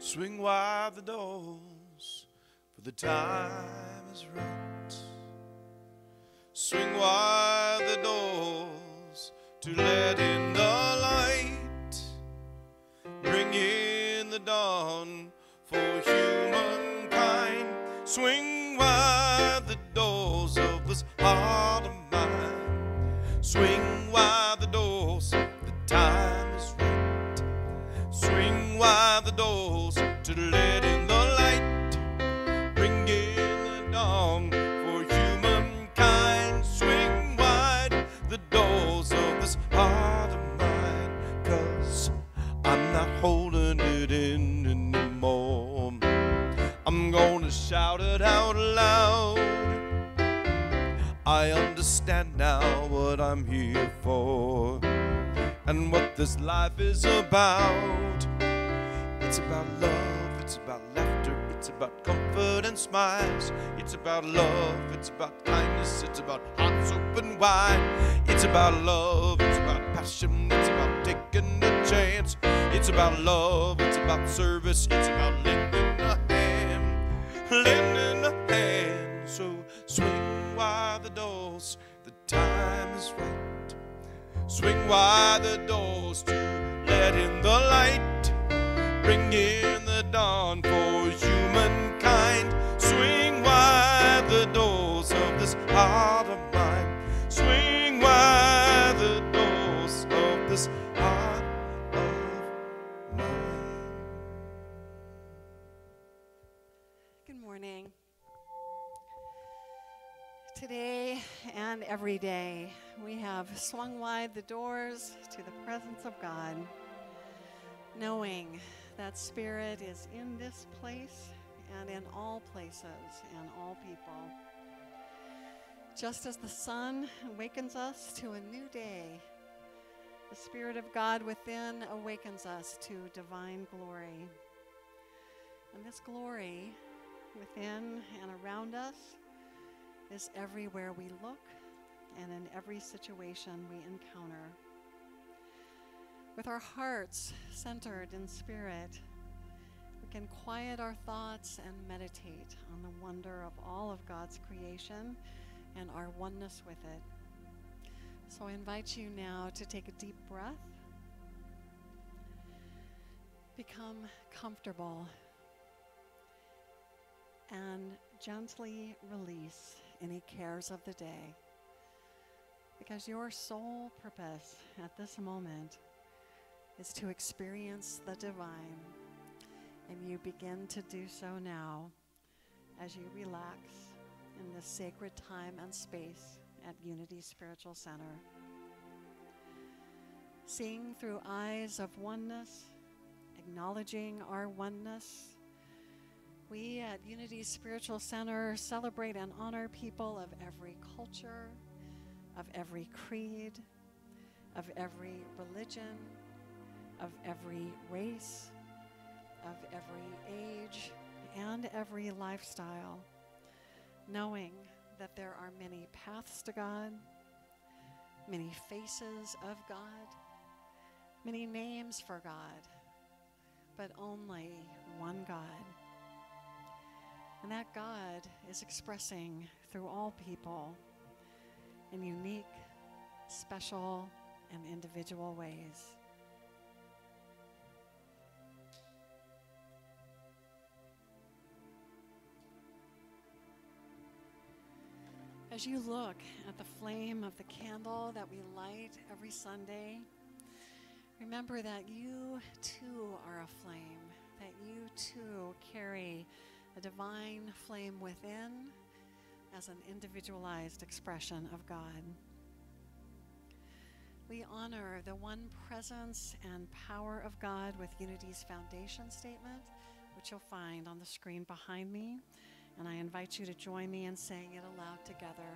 Swing wide the doors, for the time is right. Swing wide the doors to let in the light. Bring in the dawn for humankind. Swing wide the doors of this heart of mine. Swing wide the doors, the time is right. Swing wide the doors to let in the light. Bring in the dawn for humankind. Swing wide the doors of this heart of mine, 'cause I'm not holding it in anymore. I'm gonna shout it out loud. I understand now what I'm here for and what this life is about. It's about love, it's about laughter, it's about comfort and smiles. It's about love, it's about kindness, it's about hearts open wide. It's about love, it's about passion, it's about taking a chance. It's about love, it's about service, it's about lending a hand, lending a hand. So swing wide the doors, the time is right. Swing wide the doors to let in the light. Bring in the dawn for humankind. Swing wide the doors of this heart of mine. Swing wide the doors of this heart of mine. Good morning. Today and every day, we have swung wide the doors to the presence of God, knowing that Spirit is in this place and in all places and all people. Just as the sun awakens us to a new day, the Spirit of God within awakens us to divine glory. And this glory within and around us is everywhere we look and in every situation we encounter. With our hearts centered in Spirit, we can quiet our thoughts and meditate on the wonder of all of God's creation and our oneness with it. So I invite you now to take a deep breath, become comfortable, and gently release any cares of the day, because your sole purpose at this moment is to experience the divine, and you begin to do so now as you relax in this sacred time and space at Unity Spiritual Center. Seeing through eyes of oneness, acknowledging our oneness, we at Unity Spiritual Center celebrate and honor people of every culture, of every creed, of every religion, of every race, of every age, and every lifestyle, knowing that there are many paths to God, many faces of God, many names for God, but only one God. And that God is expressing through all people in unique, special, and individual ways. As you look at the flame of the candle that we light every Sunday, remember that you too are a flame, that you too carry a divine flame within as an individualized expression of God. We honor the one presence and power of God with Unity's foundation statement, which you'll find on the screen behind me. And I invite you to join me in saying it aloud together.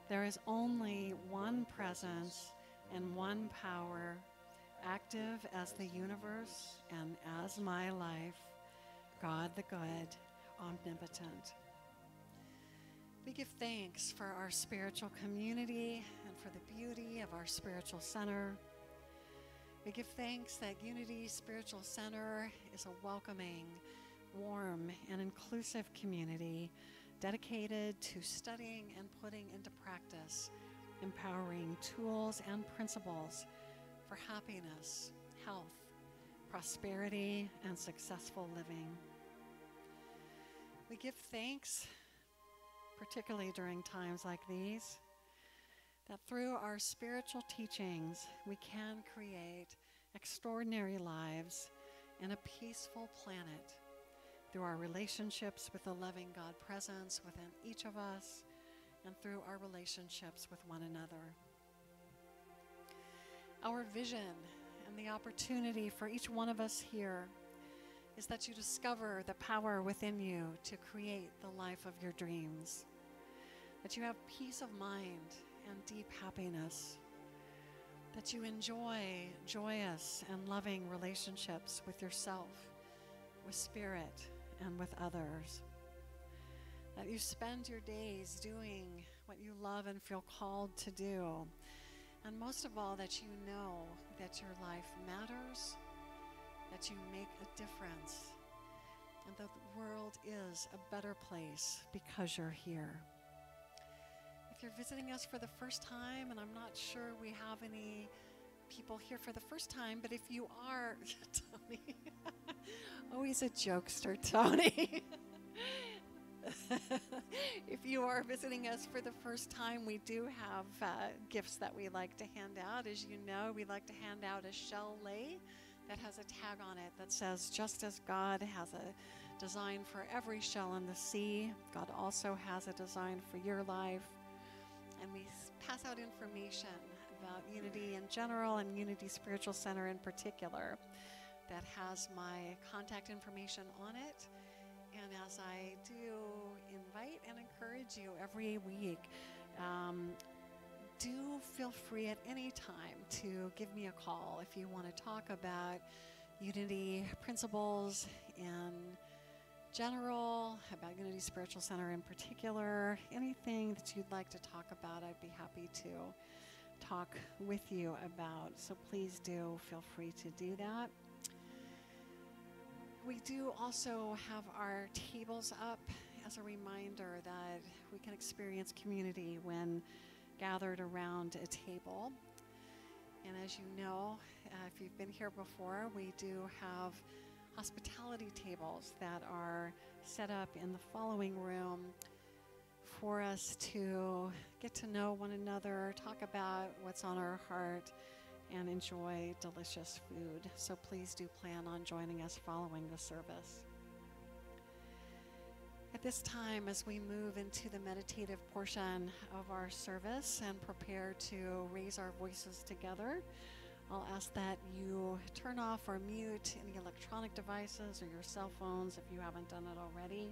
There is only one presence and one power, active as the universe and as my life, God the good, omnipotent. We give thanks for our spiritual community and for the beauty of our spiritual center. We give thanks that Unity Spiritual Center is a welcoming, warm, and inclusive community dedicated to studying and putting into practice empowering tools and principles for happiness, health, prosperity, and successful living. We give thanks, particularly during times like these, that through our spiritual teachings, we can create extraordinary lives and a peaceful planet through our relationships with the loving God presence within each of us and through our relationships with one another. Our vision and the opportunity for each one of us here is that you discover the power within you to create the life of your dreams, that you have peace of mind and deep happiness, that you enjoy joyous and loving relationships with yourself, with spirit, and with others, that you spend your days doing what you love and feel called to do, and most of all, that you know that your life matters, that you make a difference, and the world is a better place because you're here. If you're visiting us for the first time, and I'm not sure we have any people here for the first time, but if you are, Tony, always a jokester, Tony. If you are visiting us for the first time, we do have gifts that we like to hand out. As you know, we like to hand out a shell lei that has a tag on it that says, just as God has a design for every shell in the sea, God also has a design for your life. And we pass out information about Unity in general and Unity Spiritual Center in particular that has my contact information on it. And as I do invite and encourage you every week, do feel free at any time to give me a call if you want to talk about Unity principles in general, about Unity Spiritual Center in particular, anything that you'd like to talk about, I'd be happy to talk with you about. So please do feel free to do that. We do also have our tables up as a reminder that we can experience community when gathered around a table. And as you know, if you've been here before, we do have hospitality tables that are set up in the following room for us to get to know one another, talk about what's on our heart, and enjoy delicious food. So please do plan on joining us following the service. At this time, as we move into the meditative portion of our service and prepare to raise our voices together, I'll ask that you turn off or mute any electronic devices or your cell phones if you haven't done it already.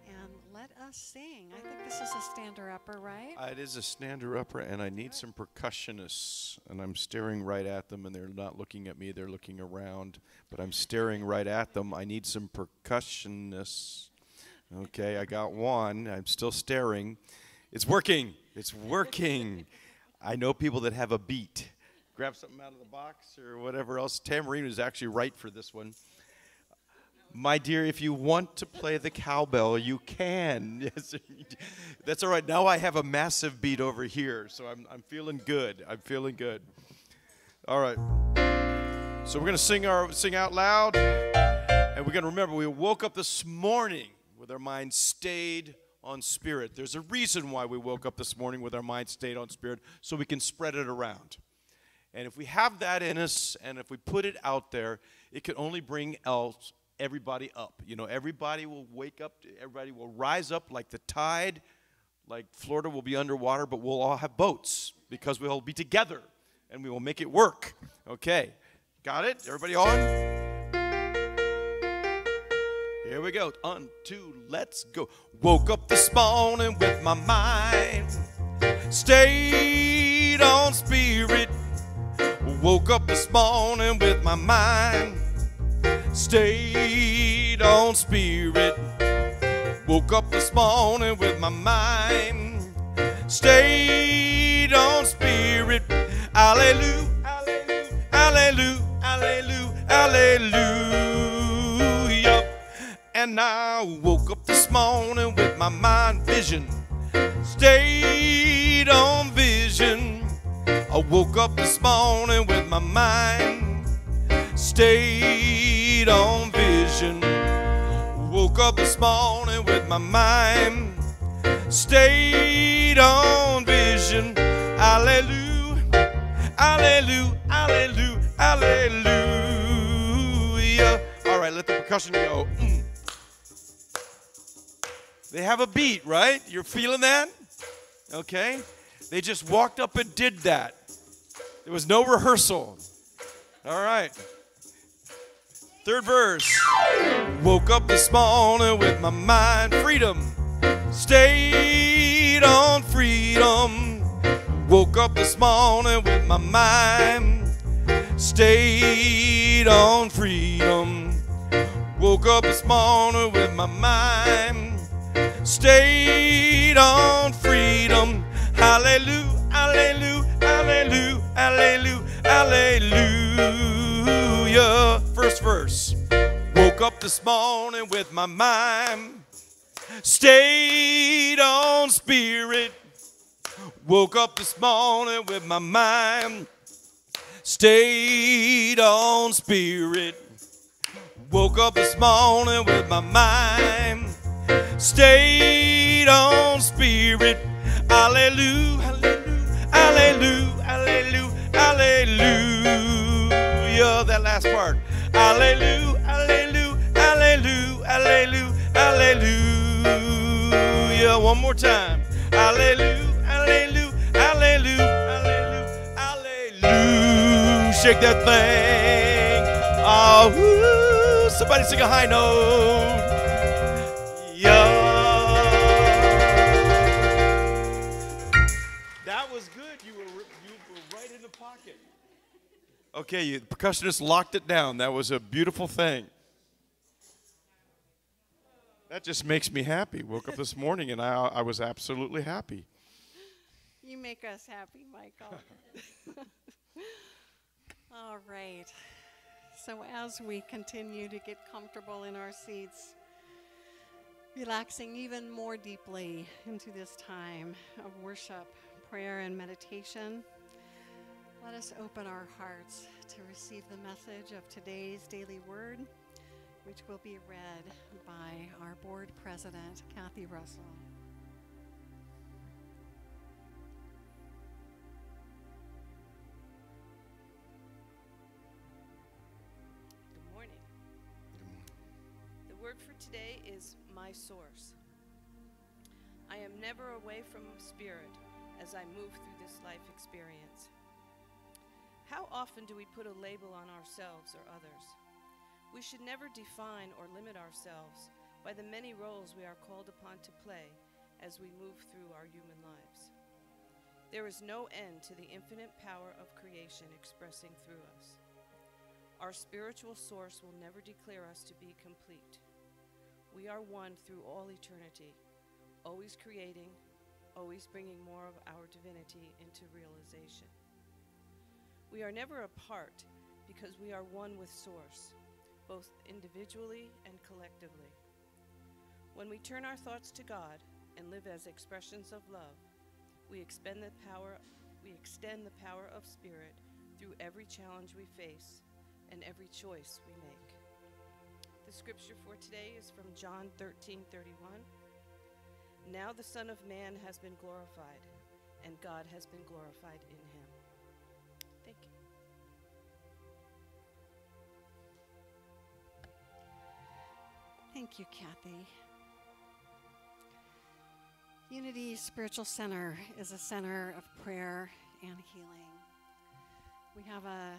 And let us sing. I think this is a stander-upper, right? It is a stander-upper, and I need some percussionists. And I'm staring right at them, and they're not looking at me. They're looking around. But I'm staring right at them. I need some percussionists. Okay, I got one. I'm still staring. It's working. It's working. I know people that have a beat. Grab something out of the box or whatever else. Tambourine is actually right for this one. My dear, if you want to play the cowbell, you can. Yes, that's all right. Now I have a massive beat over here, so I'm feeling good. I'm feeling good. All right. So we're going to sing out loud, and we're going to remember we woke up this morning with our mind stayed on spirit. There's a reason why we woke up this morning with our mind stayed on spirit, so we can spread it around. And if we have that in us, and if we put it out there, it can only bring everybody up. You know, everybody will wake up, everybody will rise up like the tide, like Florida will be underwater, but we'll all have boats because we'll be together and we will make it work. Okay, got it? Everybody on? Here we go. 1, 2, let's go. Woke up this morning with my mind stayed on spirit. Woke up this morning with my mind stayed on spirit. Woke up this morning with my mind stayed on spirit. Hallelujah, hallelujah, Hallelujah, hallelujah, hallelujah. And I woke up this morning with my mind vision, stayed on vision. I woke up this morning with my mind stayed on vision. Woke up this morning with my mind stayed on vision. Hallelujah, hallelujah, hallelujah, hallelujah. All right, let the percussion go. They have a beat, right? You're feeling that? Okay. They just walked up and did that. There was no rehearsal. All right. Third verse. Woke up this morning with my mind freedom. Stayed on freedom. Woke up this morning with my mind stayed on freedom. Woke up this morning with my mind stayed on freedom. Hallelujah, hallelujah, hallelujah, hallelujah, hallelujah. First verse. Woke up this morning with my mind stayed on spirit. Woke up this morning with my mind stayed on spirit. Woke up this morning with my mind stayed on spirit. Hallelujah, hallelujah, hallelujah, hallelujah. That last part. Hallelujah, hallelujah, hallelujah, hallelujah, hallelujah. One more time. Hallelujah, hallelujah, hallelujah, hallelujah, hallelujah. Shake that thing. Oh, woo. Somebody sing a high note. Yeah. That was good. You were right in the pocket. Okay, the percussionist locked it down. That was a beautiful thing. That just makes me happy. Woke up this morning and I was absolutely happy. You make us happy, Michael. All right. So as we continue to get comfortable in our seats, relaxing even more deeply into this time of worship, prayer, and meditation, let us open our hearts to receive the message of today's daily word, which will be read by our board president, Kathy Russell. Good morning. The word for today is my source. I am never away from spirit as I move through this life experience. How often do we put a label on ourselves or others? We should never define or limit ourselves by the many roles we are called upon to play as we move through our human lives. There is no end to the infinite power of creation expressing through us. Our spiritual source will never declare us to be complete. We are one through all eternity, always creating, always bringing more of our divinity into realization. We are never apart because we are one with Source, both individually and collectively. When we turn our thoughts to God and live as expressions of love, we extend the power of spirit through every challenge we face and every choice we make. The scripture for today is from John 13:31. Now the Son of Man has been glorified, and God has been glorified in him. Thank you. Thank you, Kathy. Unity Spiritual Center is a center of prayer and healing. We have a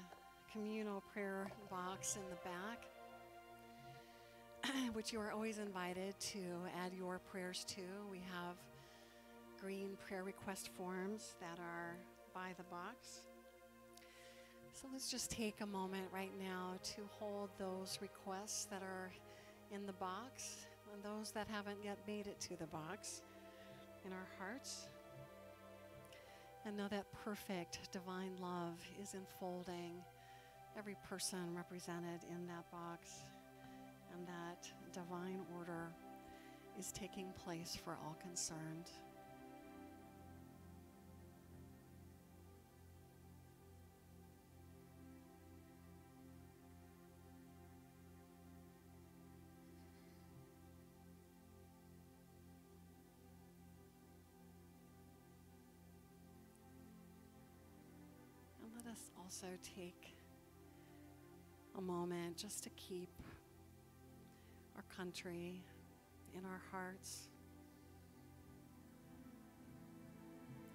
communal prayer box in the back, which you are always invited to add your prayers to. We have green prayer request forms that are by the box. So let's just take a moment right now to hold those requests that are in the box and those that haven't yet made it to the box in our hearts. And know that perfect divine love is enfolding every person represented in that box, and that divine order is taking place for all concerned. And let us also take a moment just to keep our country in our hearts.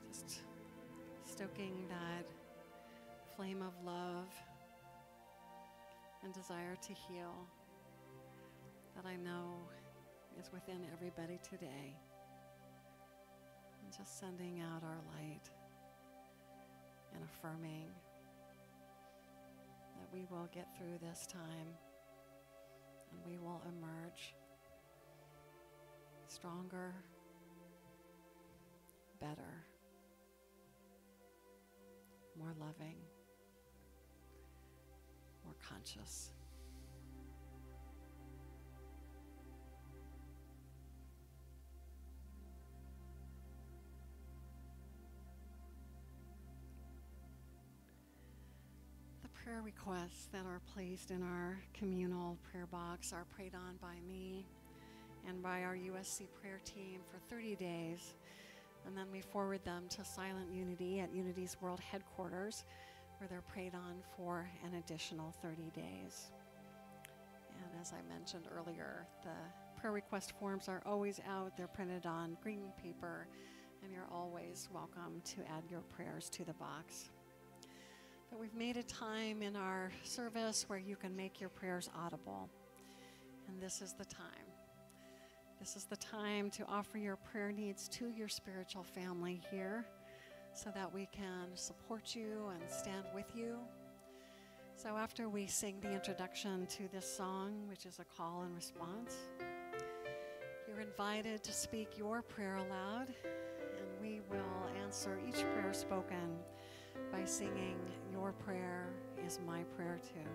Just stoking that flame of love and desire to heal that I know is within everybody today. And just sending out our light and affirming that we will get through this time and we will emerge stronger, better, more loving, more conscious. The prayer requests that are placed in our communal prayer box are prayed on by me and by our USC prayer team for 30 days. And then we forward them to Silent Unity at Unity's World Headquarters, where they're prayed on for an additional 30 days. And as I mentioned earlier, the prayer request forms are always out. They're printed on green paper, and you're always welcome to add your prayers to the box. But we've made a time in our service where you can make your prayers audible, and this is the time. This is the time to offer your prayer needs to your spiritual family here so that we can support you and stand with you. So after we sing the introduction to this song, which is a call and response, you're invited to speak your prayer aloud, and we will answer each prayer spoken by singing "Your Prayer is My Prayer Too."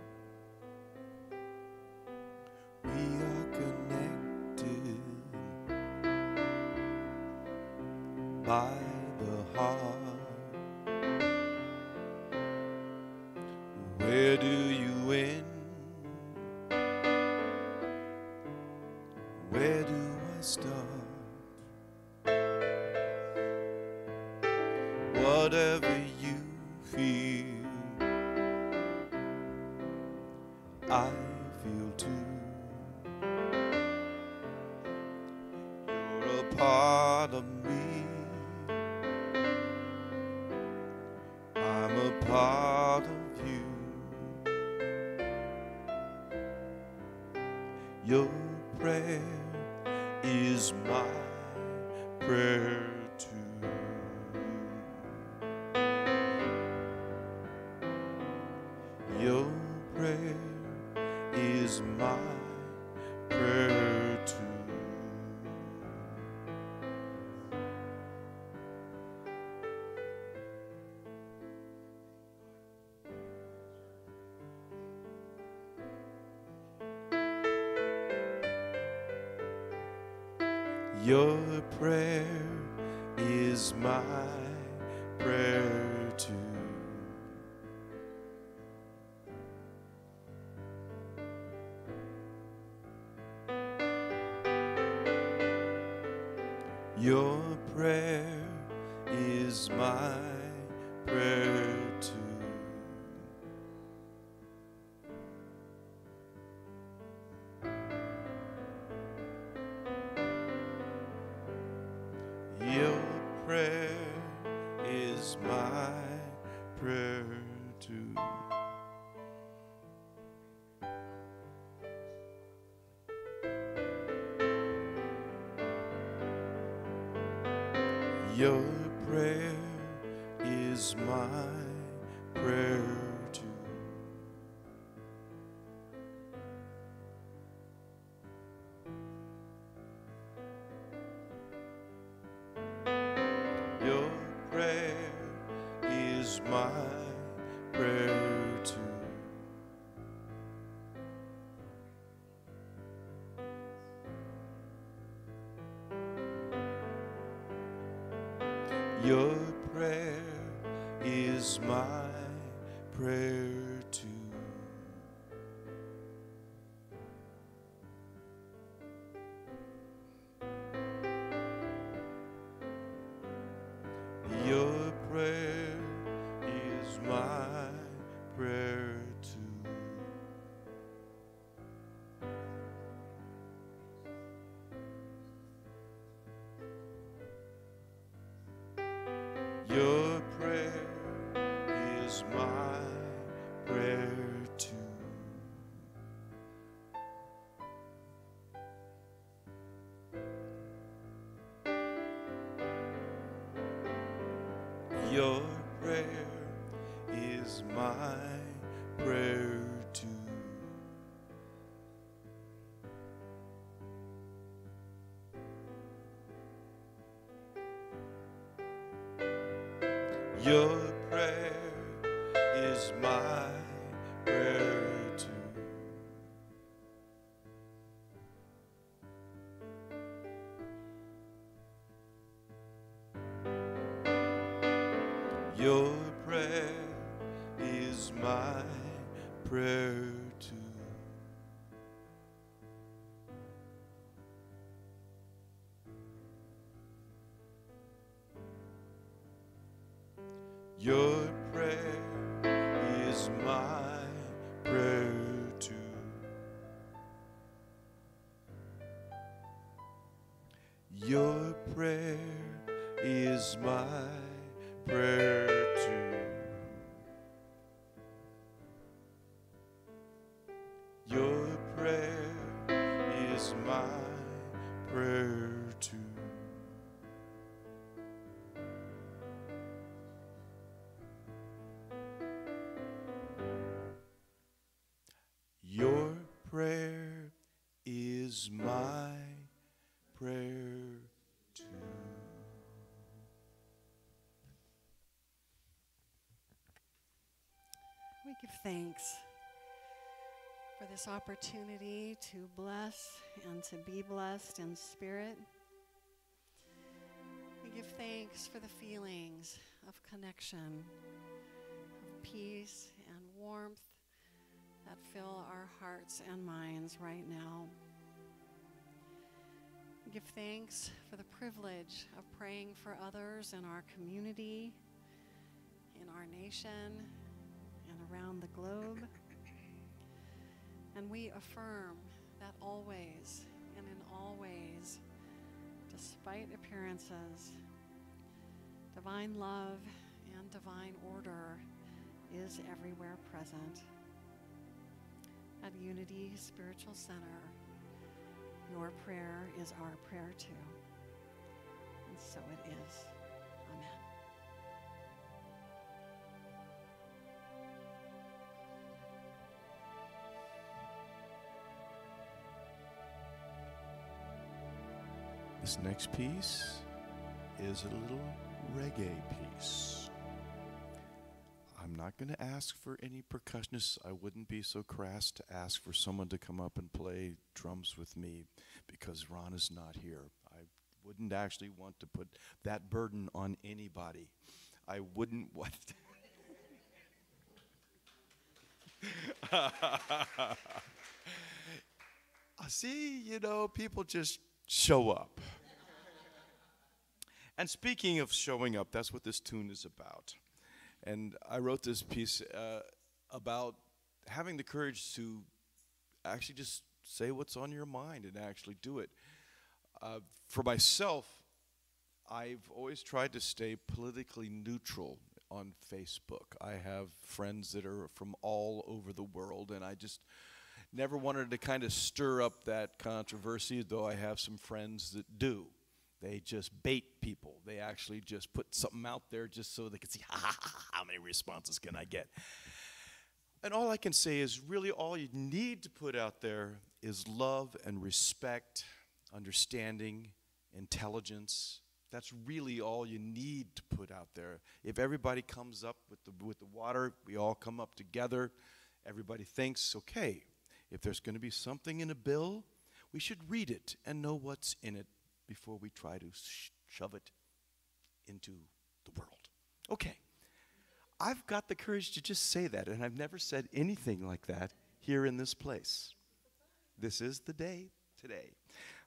We are connected by the heart. Where do you end? Where do I start? Whatever you feel, I feel too. You're a part of me, I'm a part of you. Your prayer is my prayer too. Your prayer is my prayer too. Your prayer is my prayer too. Your prayer is my prayer too. Your prayer is my prayer too. Your prayer is my prayer too. Your prayer is my prayer too. Your prayer is my prayer too. Your prayer is my prayer too. Your prayer is my prayer too. Your prayer is my prayer too. Your prayer is my prayer too. Your prayer is my prayer too. Your prayer is my prayer too. Your prayer is my prayer too. Your prayer is my prayer too. Your prayer is my prayer too. We give thanks for this opportunity to bless and to be blessed in spirit. We give thanks for the feelings of connection, of peace and warmth that fill our hearts and minds right now. We give thanks for the privilege of praying for others in our community, in our nation, and around the globe. And we affirm that always and in all ways, despite appearances, divine love and divine order is everywhere present. At Unity Spiritual Center, your prayer is our prayer too. And so it is. Amen. This next piece is a little reggae piece. I'm not going to ask for any percussionists. I wouldn't be so crass to ask for someone to come up and play drums with me because Ron is not here. I wouldn't actually want to put that burden on anybody. I wouldn't want See, you know, people just show up. And speaking of showing up, that's what this tune is about. And I wrote this piece about having the courage to actually just say what's on your mind and actually do it. For myself, I've always tried to stay politically neutral on Facebook. I have friends that are from all over the world, and I just never wanted to kind of stir up that controversy, though I have some friends that do. They just bait people. They actually just put something out there just so they can see, how many responses can I get? And all I can say is really all you need to put out there is love and respect, understanding, intelligence. That's really all you need to put out there. If everybody comes up with the water, we all come up together, everybody thinks, okay, if there's going to be something in a bill, we should read it and know what's in it before we try to shove it into the world. Okay. I've got the courage to just say that, and I've never said anything like that here in this place. This is the day today.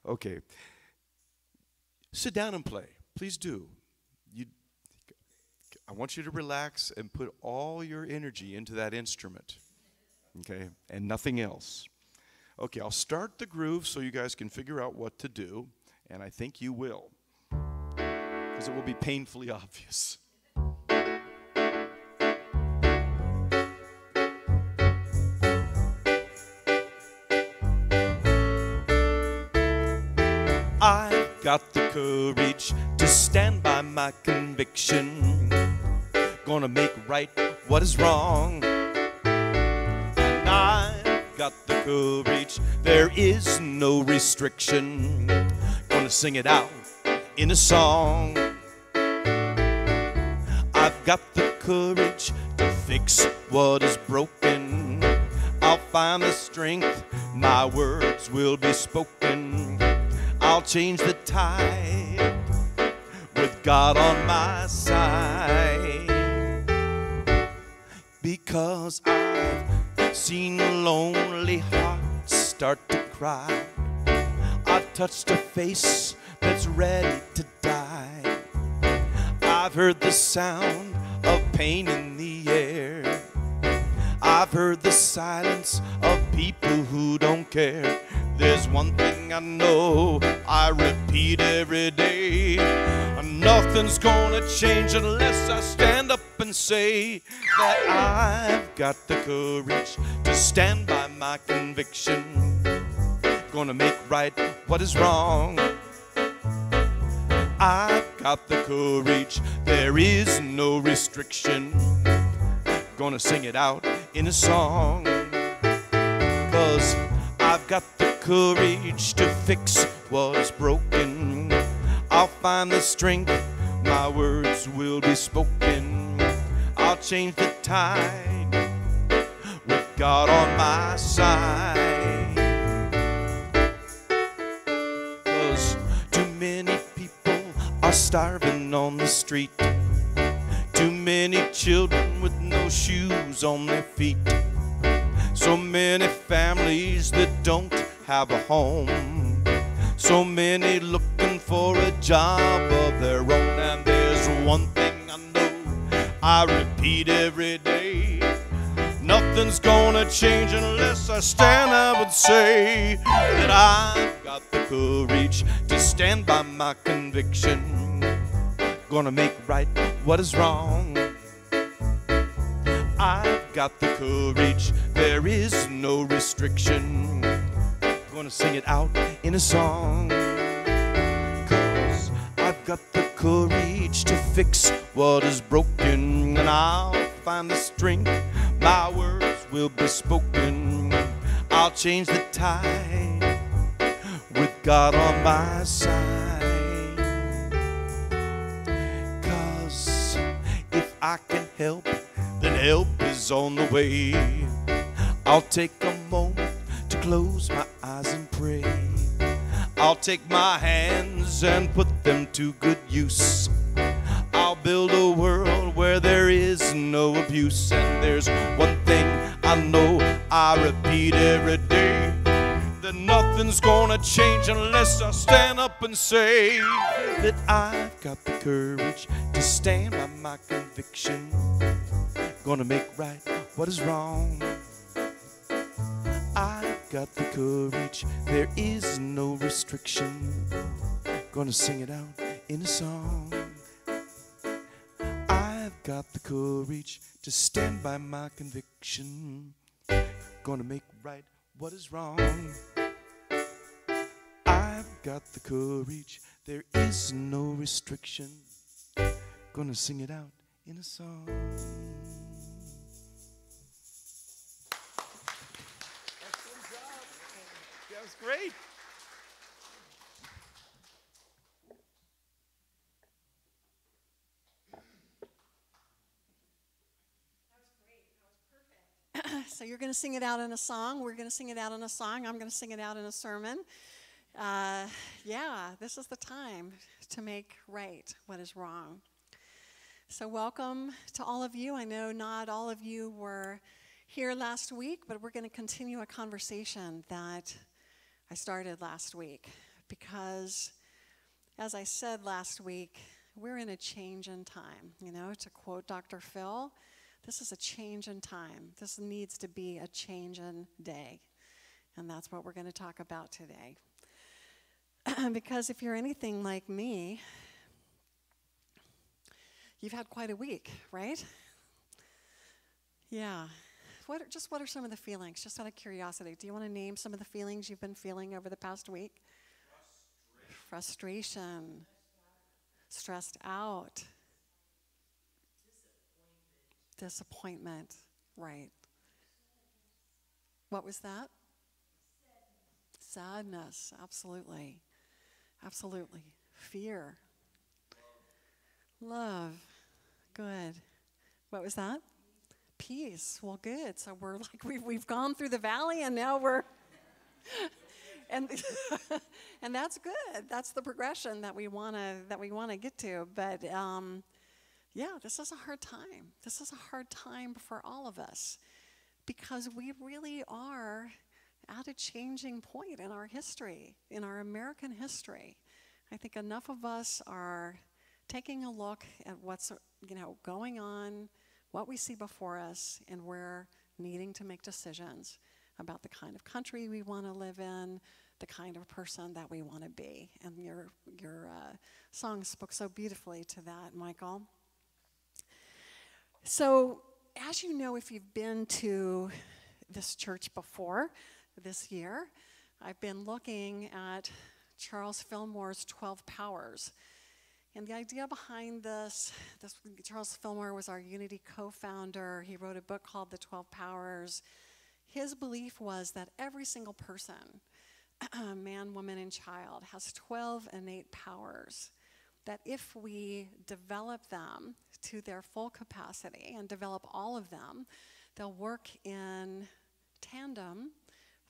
Okay. Sit down and play. Please do. I want you to relax and put all your energy into that instrument, okay, and nothing else. Okay, I'll start the groove so you guys can figure out what to do, and I think you will, because it will be painfully obvious. I've got the courage to stand by my conviction. Gonna make right what is wrong. And I've got the courage, there is no restriction. Gonna sing it out in a song. I've got the courage to fix what is broken. I'll find the strength, my words will be spoken. I'll change the tide with God on my side. Because I've seen lonely hearts start to cry. I've touched a face that's ready to die. I've heard the sound of pain in the air. I've heard the silence of people who don't care. There's one thing I know, I repeat every day. Nothing's gonna change unless I stand up and say that I've got the courage to stand by my conviction. Gonna make right what is wrong. I've got the courage, there is no restriction. Gonna sing it out in a song. 'Cause I've got the courage to fix what's broken. I'll find the strength, my words will be spoken. I'll change the tide with God on my side. 'Cause too many people are starving on the street. Too many children with no shoes on their feet. So many families that don't have a home. So many looking for a job of their own. And there's one thing I know, I repeat every day. Nothing's gonna change unless I stand up and say that I've got the courage to stand by my conviction. Gonna make right what is wrong. I've got the courage, there is no restriction. Gonna sing it out in a song. 'Cause I've got the courage to fix what is broken. And I'll find the strength, my words will be spoken. I'll change the tide with God on my side. 'Cause if I can help, then help is on the way. I'll take a moment to close my eyes and pray. I'll take my hands and put them to good use. I'll build a world where there is no abuse. And there's one thing I know, I repeat every day, that nothing's gonna change unless I stand up and say that I've got the courage to stand by my conviction. Gonna make right what is wrong. I've got the courage, there is no restriction. Gonna sing it out in a song. I've got the courage to stand by my conviction. Gonna make right what is wrong. I've got the courage, there is no restriction. Gonna sing it out in a song. That was great. So you're going to sing it out in a song. We're going to sing it out in a song. I'm going to sing it out in a sermon. Yeah, this is the time to make right what is wrong. So welcome to all of you. I know not all of you were here last week, but we're going to continue a conversation that I started last week because, as I said last week, we're in a change in time. You know, to quote Dr. Phil, this is a change in time. This needs to be a change in day. And that's what we're going to talk about today. Because if you're anything like me, you've had quite a week, right? Yeah. What are some of the feelings, just out of curiosity? Do you want to name some of the feelings you've been feeling over the past week? Frustration. Stressed out. Disappointment. Right. What was that? Sadness. Absolutely. Absolutely. Fear. Love. Good. What was that? Peace. Well, good. So we're like we've gone through the valley and now we're and and that's good. That's the progression that we want to get to. But yeah, this is a hard time. This is a hard time for all of us because we really are at a changing point in our history, in our American history. I think enough of us are taking a look at what's going on, what we see before us, and we're needing to make decisions about the kind of country we want to live in, the kind of person that we want to be. And your song spoke so beautifully to that, Michael. So, as you know, if you've been to this church before this year, I've been looking at Charles Fillmore's 12 Powers. And the idea behind this, Charles Fillmore was our Unity co-founder. He wrote a book called The 12 Powers. His belief was that every single person, man, woman, and child, has 12 innate powers, that if we develop them to their full capacity and develop all of them, they'll work in tandem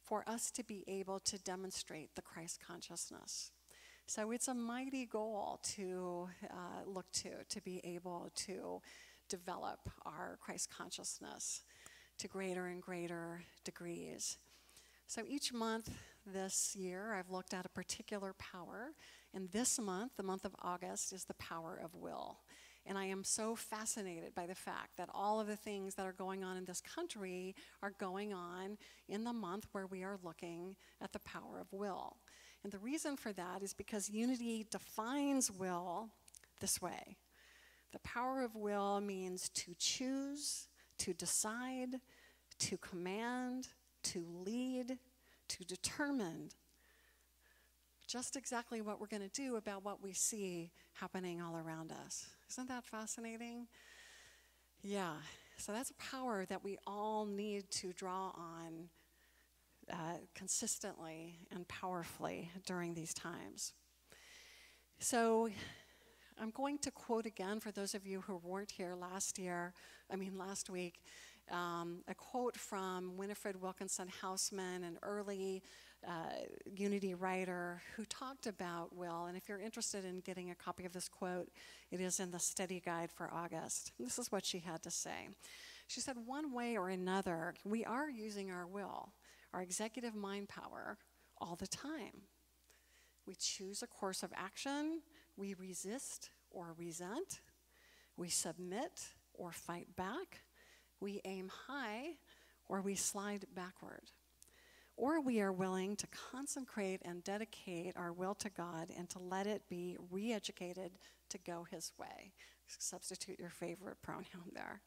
for us to be able to demonstrate the Christ consciousness. So it's a mighty goal to look to be able to develop our Christ consciousness to greater and greater degrees. So each month this year, I've looked at a particular power, and this month, the month of August, is the power of will. And I am so fascinated by the fact that all of the things that are going on in this country are going on in the month where we are looking at the power of will. And the reason for that is because Unity defines will this way. The power of will means to choose, to decide, to command, to lead, to determine just exactly what we're going to do about what we see happening all around us. Isn't that fascinating? Yeah. So that's a power that we all need to draw on consistently and powerfully during these times. So I'm going to quote again for those of you who weren't here last week, a quote from Winifred Wilkinson Houseman, an early Unity writer who talked about will. And if you're interested in getting a copy of this quote, it is in the study guide for August. This is what she had to say. She said, one way or another, we are using our will, our executive mind power, all the time. We choose a course of action, we resist or resent, we submit or fight back, we aim high or we slide backward. Or we are willing to consecrate and dedicate our will to God and to let it be re-educated to go his way. Substitute your favorite pronoun there.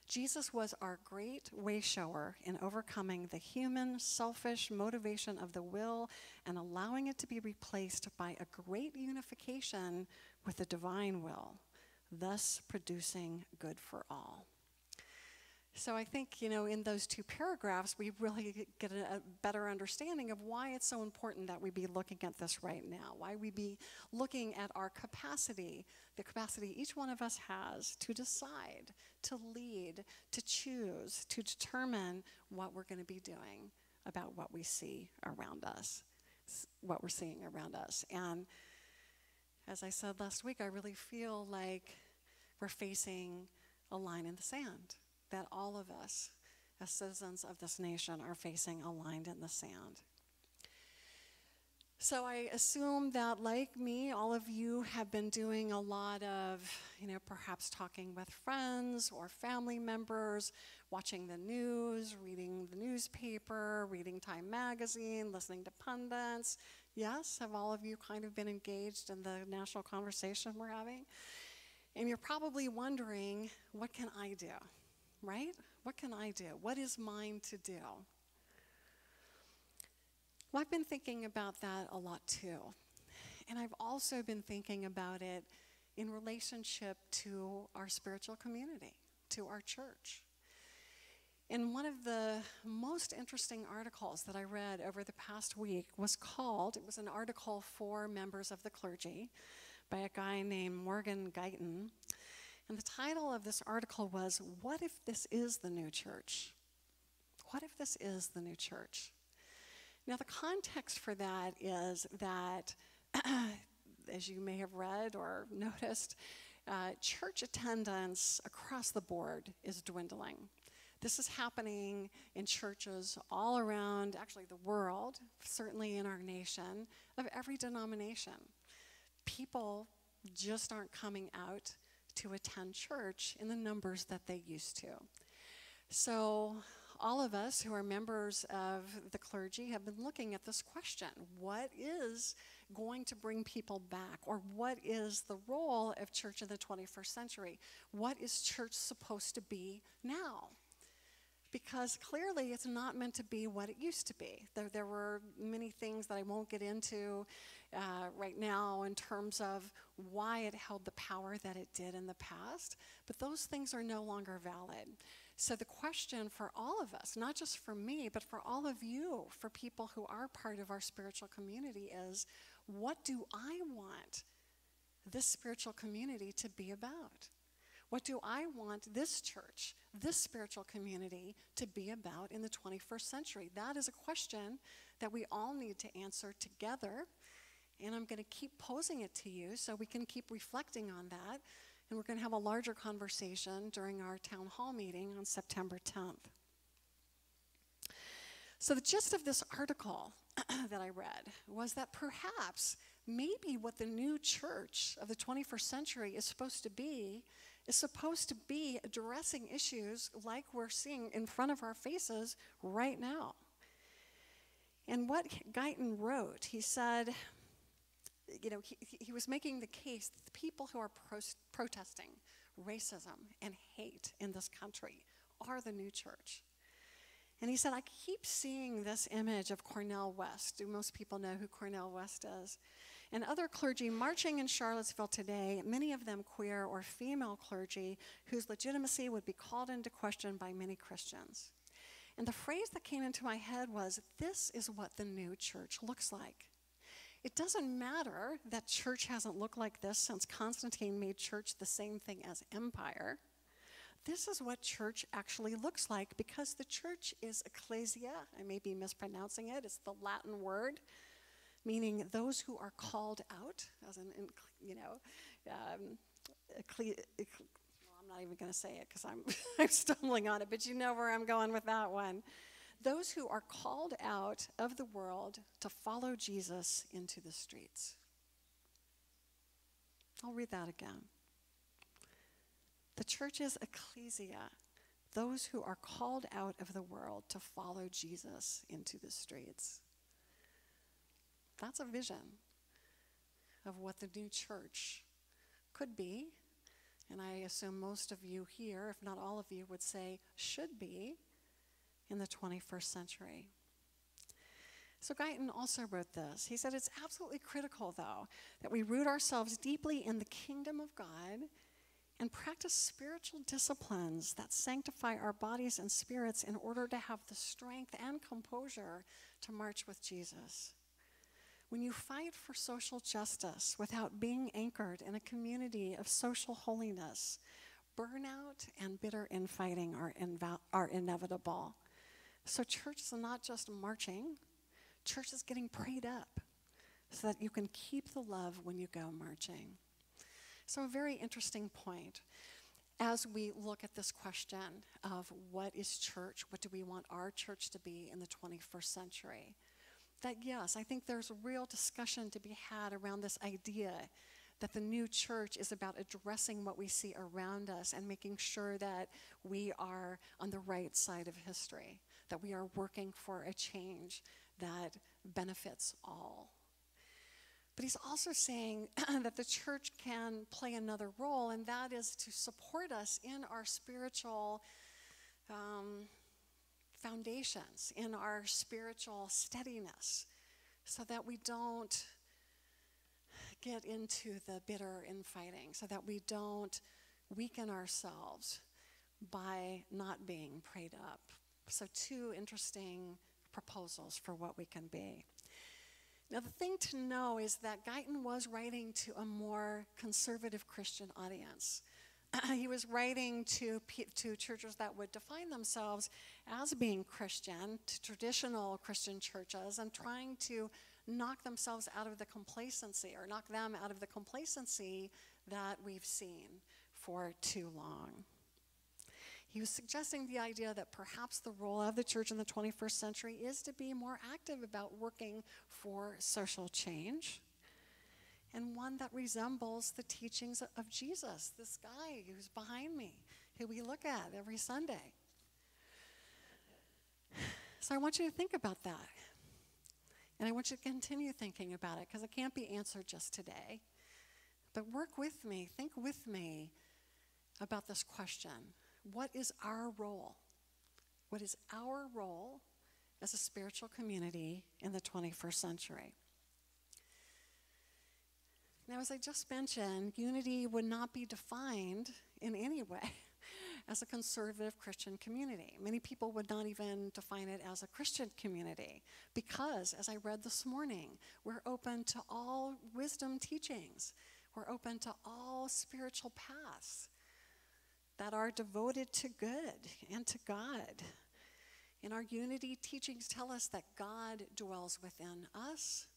Jesus was our great way shower in overcoming the human, selfish motivation of the will and allowing it to be replaced by a great unification with the divine will, thus producing good for all. So I think, in those two paragraphs, we really get a better understanding of why it's so important that we be looking at this right now, why we be looking at our capacity, the capacity each one of us has to decide, to lead, to choose, to determine what we're going to be doing about what we see around us, what we're seeing around us. And as I said last week, I really feel like we're facing a line in the sand, that all of us, as citizens of this nation, are facing a line in the sand. So I assume that, like me, all of you have been doing a lot of, perhaps talking with friends or family members, watching the news, reading the newspaper, reading Time magazine, listening to pundits. Yes, have all of you kind of been engaged in the national conversation we're having? And you're probably wondering, what can I do, right? What can I do? What is mine to do? Well, I've been thinking about that a lot too. And I've also been thinking about it in relationship to our spiritual community, to our church. And one of the most interesting articles that I read over the past week was an article for members of the clergy by a guy named Morgan Guyton. And the title of this article was, "What if this is the new church?" What if this is the new church? Now, the context for that is that, as you may have read or noticed, church attendance across the board is dwindling. This is happening in churches all around, actually the world, certainly in our nation, of every denomination. People just aren't coming out to attend church in the numbers that they used to. So all of us who are members of the clergy have been looking at this question: what is going to bring people back? Or what is the role of church in the 21st century? What is church supposed to be now? Because clearly it's not meant to be what it used to be. There were many things that I won't get into right now in terms of why it held the power that it did in the past, but those things are no longer valid. So the question for all of us, not just for me, but for all of you, for people who are part of our spiritual community, is, what do I want this spiritual community to be about? What do I want this church, this spiritual community, to be about in the 21st century? That is a question that we all need to answer together, and I'm going to keep posing it to you so we can keep reflecting on that. And we're going to have a larger conversation during our town hall meeting on September 10th. So the gist of this article that I read was that perhaps, maybe what the new church of the 21st century is supposed to be addressing issues like we're seeing in front of our faces right now. And what Guyton wrote, he said, he was making the case that the people who are protesting racism and hate in this country are the new church. And he said, I keep seeing this image of Cornel West. Do most people know who Cornel West is? And other clergy marching in Charlottesville today, many of them queer or female clergy, whose legitimacy would be called into question by many Christians. And the phrase that came into my head was, this is what the new church looks like. It doesn't matter that church hasn't looked like this since Constantine made church the same thing as empire. This is what church actually looks like, because the church is ecclesia. I may be mispronouncing it. It's the Latin word, meaning those who are called out, as in I'm not even going to say it because I'm stumbling on it, but you know where I'm going with that one. Those who are called out of the world to follow Jesus into the streets. I'll read that again. The church is ecclesia, those who are called out of the world to follow Jesus into the streets. That's a vision of what the new church could be, and I assume most of you here, if not all of you, would say should be in the 21st century. So Guyton also wrote this. He said, it's absolutely critical, though, that we root ourselves deeply in the kingdom of God and practice spiritual disciplines that sanctify our bodies and spirits in order to have the strength and composure to march with Jesus. When you fight for social justice without being anchored in a community of social holiness, burnout and bitter infighting are inevitable. So church is not just marching, church is getting prayed up so that you can keep the love when you go marching. So a very interesting point as we look at this question of what is church, what do we want our church to be in the 21st century, that yes, I think there's a real discussion to be had around this idea that the new church is about addressing what we see around us and making sure that we are on the right side of history, that we are working for a change that benefits all. But he's also saying that the church can play another role, and that is to support us in our spiritual foundations, in our spiritual steadiness, so that we don't get into the bitter infighting, so that we don't weaken ourselves by not being prayed up. So 2 interesting proposals for what we can be. Now, the thing to know is that Guyton was writing to a more conservative Christian audience. He was writing to churches that would define themselves as being Christian, to traditional Christian churches, and trying to knock themselves out of the complacency, or knock them out of the complacency that we've seen for too long. He was suggesting the idea that perhaps the role of the church in the 21st century is to be more active about working for social change, and one that resembles the teachings of Jesus, this guy who's behind me, who we look at every Sunday. So I want you to think about that. And I want you to continue thinking about it, because it can't be answered just today. But work with me, think with me about this question. What is our role? What is our role as a spiritual community in the 21st century? Now, as I just mentioned, unity would not be defined in any way as a conservative Christian community. Many people would not even define it as a Christian community because, as I read this morning, we're open to all wisdom teachings. We're open to all spiritual paths that are devoted to good and to God. And our unity teachings tell us that God dwells within us,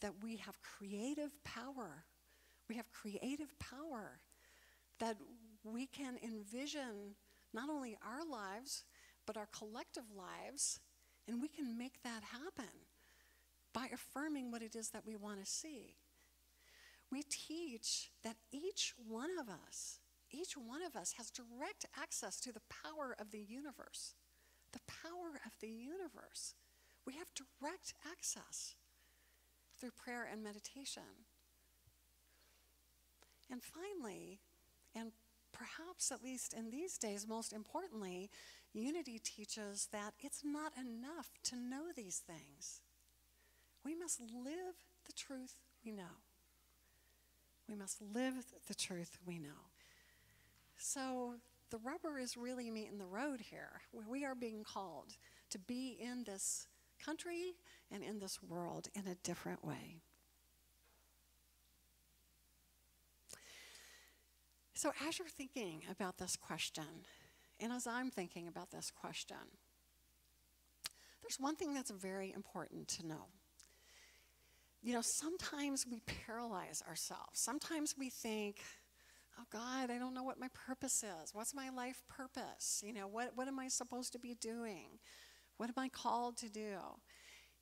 that we have creative power. We have creative power, that we can envision not only our lives, but our collective lives, and we can make that happen by affirming what it is that we want to see. We teach that each one of us has direct access to the power of the universe. The power of the universe. We have direct access through prayer and meditation. And finally, and perhaps at least in these days, most importantly, unity teaches that it's not enough to know these things. We must live the truth we know. We must live the truth we know. So the rubber is really meeting the road here. We are being called to be in this country and in this world in a different way. So as you're thinking about this question, and as I'm thinking about this question, there's one thing that's very important to know. You know, sometimes we paralyze ourselves. Sometimes we think, oh God, I don't know what my purpose is. What's my life purpose? You know, what am I supposed to be doing? What am I called to do?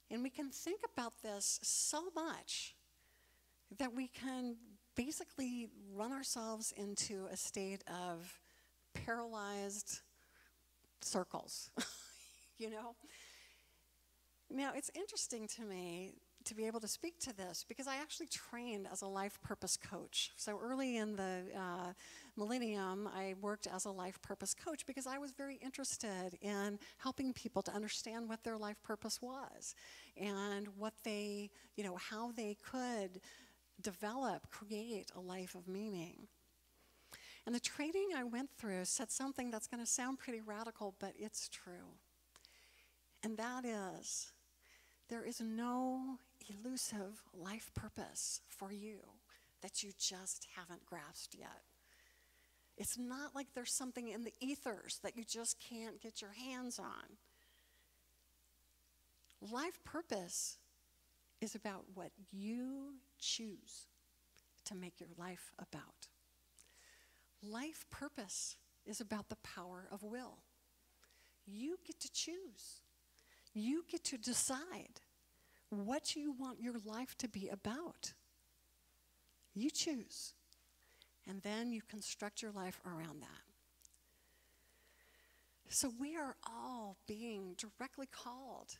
And we can think about this so much that we can basically run ourselves into a state of paralyzed circles, you know? Now, it's interesting to me to be able to speak to this because I actually trained as a life purpose coach. So early in the millennium, I worked as a life purpose coach because I was very interested in helping people to understand what their life purpose was and what they, you know, how they could develop, create a life of meaning. And the training I went through said something that's going to sound pretty radical, but it's true. And that is, there is no elusive life purpose for you that you just haven't grasped yet. It's not like there's something in the ethers that you just can't get your hands on. Life purpose is about what you choose to make your life about. Life purpose is about the power of will. You get to choose. You get to decide what you want your life to be about. You choose. And then you construct your life around that. So we are all being directly called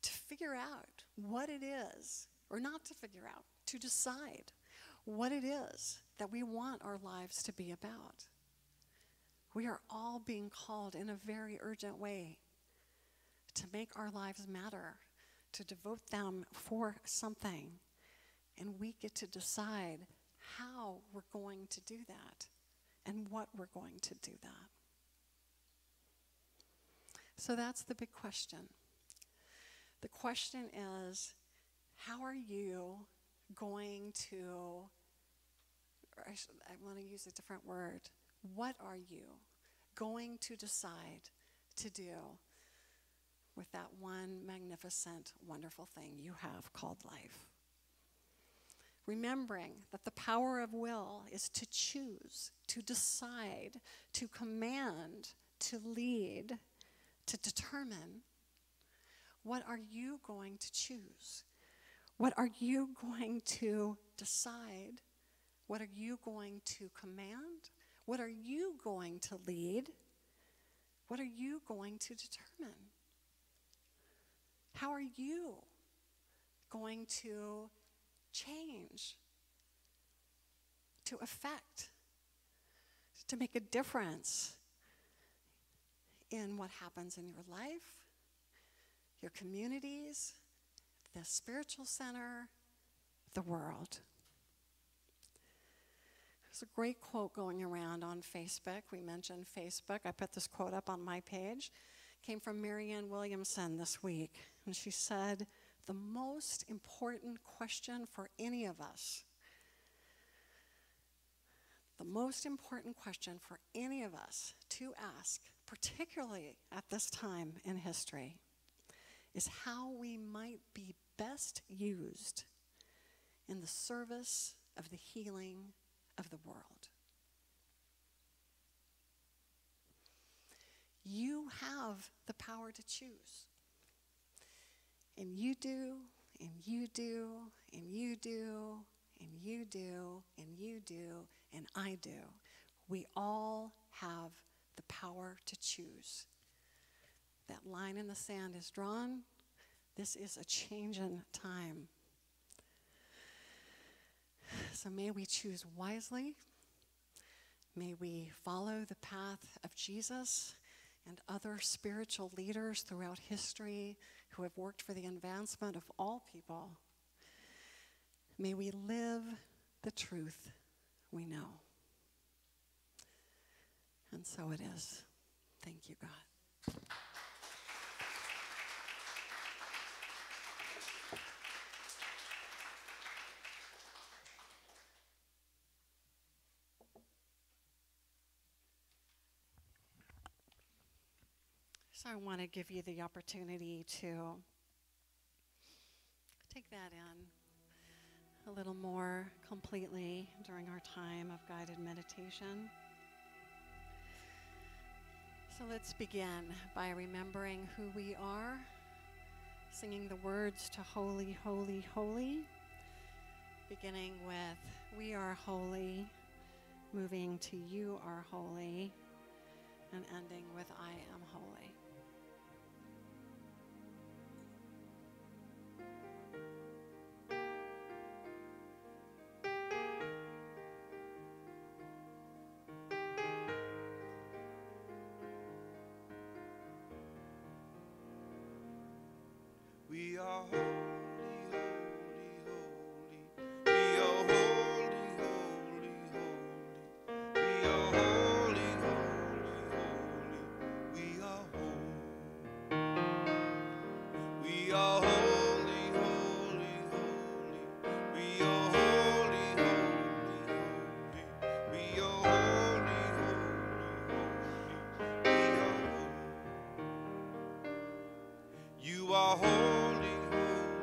to figure out what it is, or not to figure out, to decide what it is that we want our lives to be about. We are all being called in a very urgent way to make our lives matter, to devote them for something. And we get to decide how we're going to do that and what we're going to do that. So that's the big question. The question is, how are you going to, I want to use a different word. What are you going to decide to do with that one magnificent, wonderful thing you have called life? Remembering that the power of will is to choose, to decide, to command, to lead, to determine. What are you going to choose? What are you going to decide? What are you going to command? What are you going to lead? What are you going to determine? How are you going to change, to affect, to make a difference in what happens in your life, your communities, the spiritual center, the world? There's a great quote going around on Facebook. We mentioned Facebook. I put this quote up on my page. It came from Marianne Williamson this week. And she said, the most important question for any of us, the most important question for any of us to ask, particularly at this time in history, is how we might be best used in the service of the healing of the world. You have the power to choose. And you do, and you do, and you do, and you do, and you do, and I do. We all have the power to choose. That line in the sand is drawn. This is a changing time. So may we choose wisely. May we follow the path of Jesus and other spiritual leaders throughout history who have worked for the advancement of all people. May we live the truth we know. And so it is. Thank you, God. So I want to give you the opportunity to take that in a little more completely during our time of guided meditation. So let's begin by remembering who we are, singing the words to Holy, Holy, Holy, beginning with We are holy, moving to You are holy, and ending with I am holy. We are holy, holy, holy. We are holy, holy, holy. We are holy, holy, holy. We are holy. We are holy, holy, holy. We are holy, holy, holy. We are holy, holy, holy. We are holy. You are holy, holy.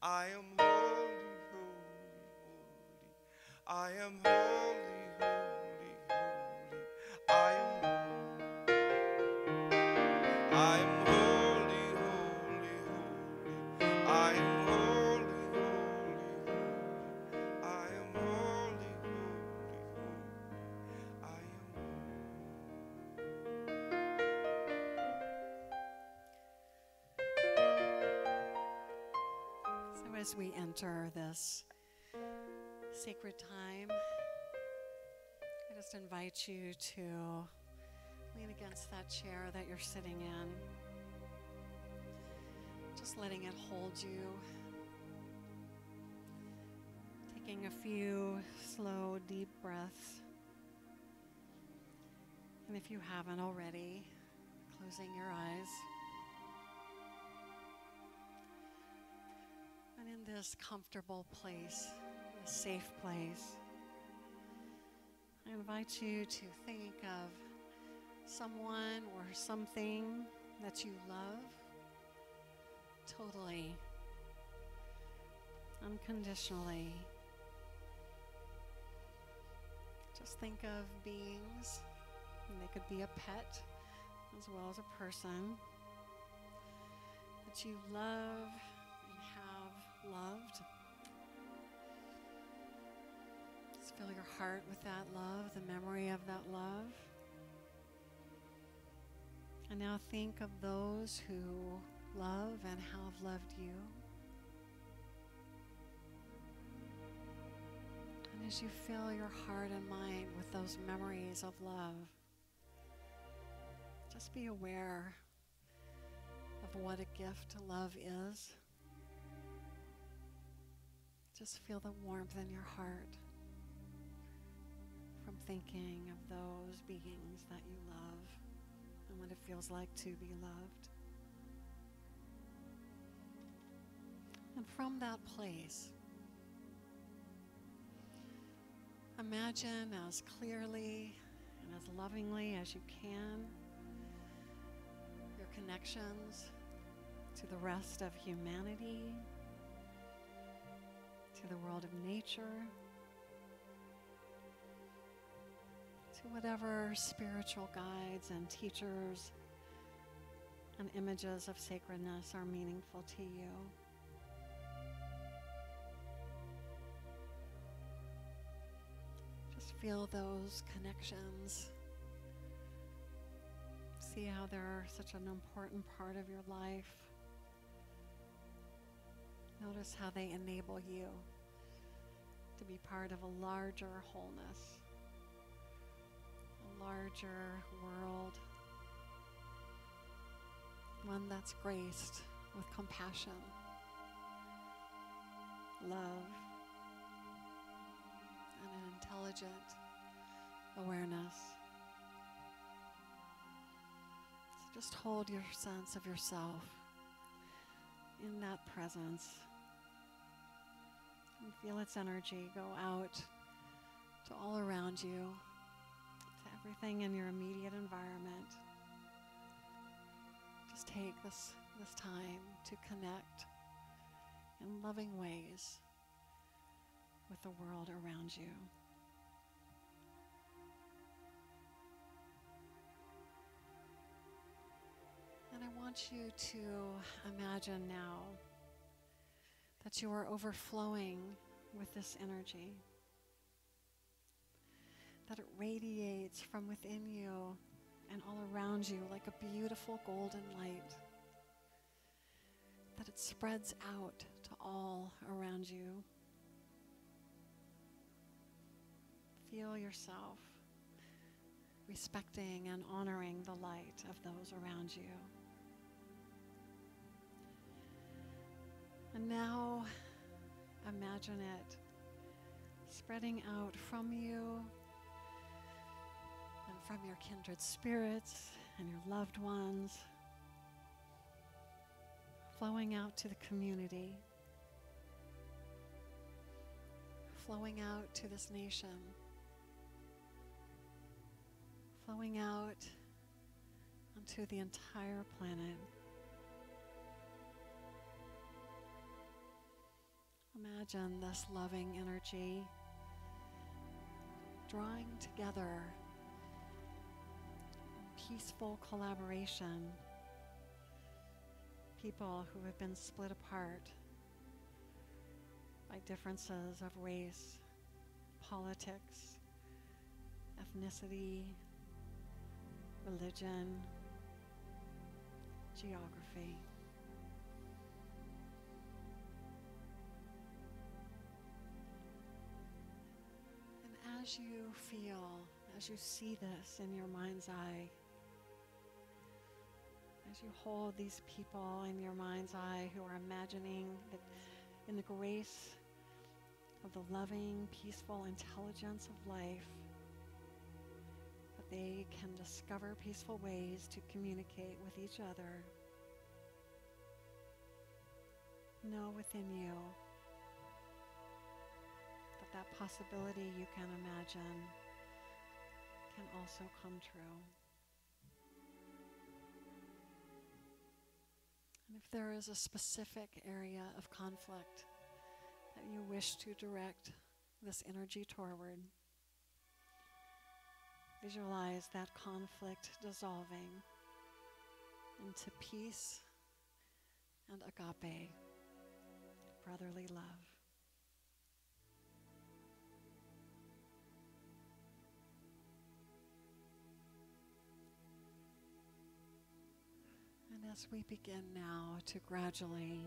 I am holy, holy, holy. I am holy, holy, holy. I am holy, holy, holy. I am holy, holy, holy. I am holy, holy, holy. I am. So as we enter this sacred time, I just invite you to lean against that chair that you're sitting in, just letting it hold you, taking a few slow, deep breaths, and if you haven't already, closing your eyes. And in this comfortable place, this safe place, I invite you to think of someone or something that you love totally, unconditionally. Just think of beings, and they could be a pet as well as a person, that you love and have loved. Just fill your heart with that love, the memory of that love. And now think of those who love and have loved you. And as you fill your heart and mind with those memories of love, just be aware of what a gift love is. Just feel the warmth in your heart from thinking of those beings that you love and what it feels like to be loved. And from that place, imagine as clearly and as lovingly as you can your connections to the rest of humanity, to the world of nature, to whatever spiritual guides and teachers and images of sacredness are meaningful to you. Just feel those connections. See how they're such an important part of your life. Notice how they enable you to be part of a larger wholeness, a larger world, one that's graced with compassion, love, and an intelligent awareness. So just hold your sense of yourself in that presence and feel its energy go out to all around you, to everything in your immediate environment. Just take this time to connect in loving ways with the world around you. And I want you to imagine now that you are overflowing with this energy, that it radiates from within you and all around you like a beautiful golden light, that it spreads out to all around you. Feel yourself respecting and honoring the light of those around you. And now imagine it spreading out from you and from your kindred spirits and your loved ones, flowing out to the community, flowing out to this nation, flowing out onto the entire planet. Imagine this loving energy drawing together in peaceful collaboration people who have been split apart by differences of race, politics, ethnicity, religion, geography. And as you feel, as you see this in your mind's eye, as you hold these people in your mind's eye who are imagining that in the grace of the loving, peaceful intelligence of life, that they can discover peaceful ways to communicate with each other. Know within you that that possibility you can imagine can also come true. And if there is a specific area of conflict that you wish to direct this energy toward, visualize that conflict dissolving into peace and agape, brotherly love. And as we begin now to gradually